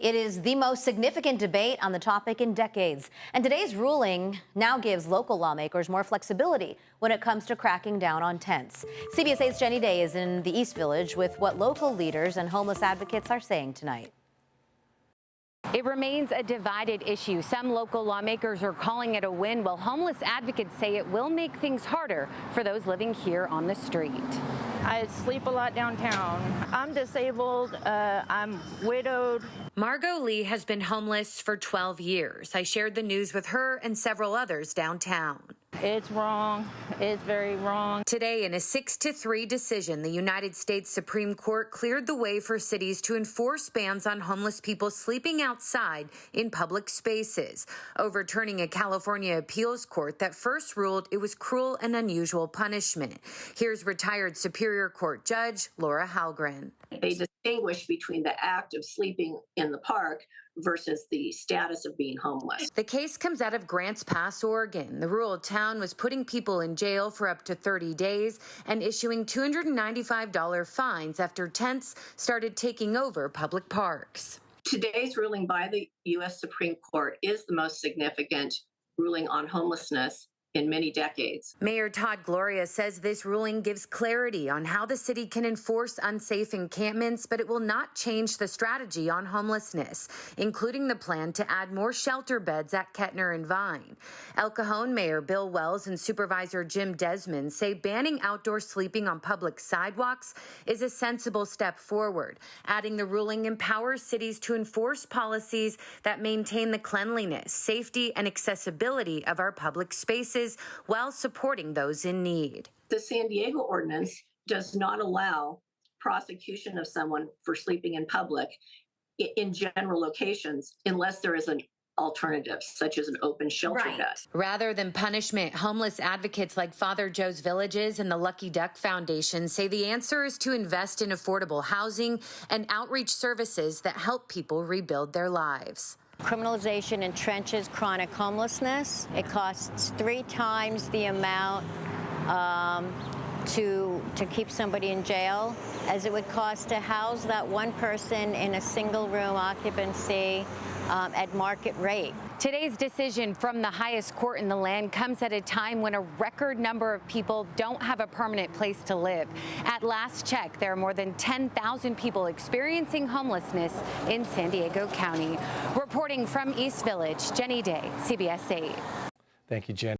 It is the most significant debate on the topic in decades. And today's ruling now gives local lawmakers more flexibility when it comes to cracking down on tents. CBS 8's Jenny Day is in the East Village with what local leaders and homeless advocates are saying tonight. It remains a divided issue. Some local lawmakers are calling it a win, while homeless advocates say it will make things harder for those living here on the street. I sleep a lot downtown. I'm disabled. I'm widowed. Margot Lee has been homeless for 12 years. I shared the news with her and several others downtown. It's wrong. It's very wrong. Today, in a 6-3 decision, the United States Supreme Court cleared the way for cities to enforce bans on homeless people sleeping outside in public spaces, overturning a California appeals court that first ruled it was cruel and unusual punishment. Here's retired Superior Court Judge Laura Halgren. They distinguish between the act of sleeping in the park versus the status of being homeless. The case comes out of Grants Pass, Oregon. The rural town was putting people in jail for up to 30 days and issuing $295 fines after tents started taking over public parks. Today's ruling by the U.S. Supreme Court is the most significant ruling on homelessness in many decades. Mayor Todd Gloria says this ruling gives clarity on how the city can enforce unsafe encampments, but it will not change the strategy on homelessness, including the plan to add more shelter beds at Kettner and Vine. El Cajon Mayor Bill Wells and Supervisor Jim Desmond say banning outdoor sleeping on public sidewalks is a sensible step forward, adding the ruling empowers cities to enforce policies that maintain the cleanliness, safety, and accessibility of our public spaces while supporting those in need. The San Diego ordinance does not allow prosecution of someone for sleeping in public in general locations unless there is an alternative, such as an open shelter bed. Rather than punishment, homeless advocates like Father Joe's Villages and the Lucky Duck Foundation say the answer is to invest in affordable housing and outreach services that help people rebuild their lives. Criminalization entrenches chronic homelessness. It costs 3 times the amount to keep somebody in jail as it would cost to house that one person in a single room occupancy at market rate. Today's decision from the highest court in the land comes at a time when a record number of people don't have a permanent place to live. At last check, there are more than 10,000 people experiencing homelessness in San Diego County. Reporting from East Village, Jenny Day, CBS 8. Thank you, Jen.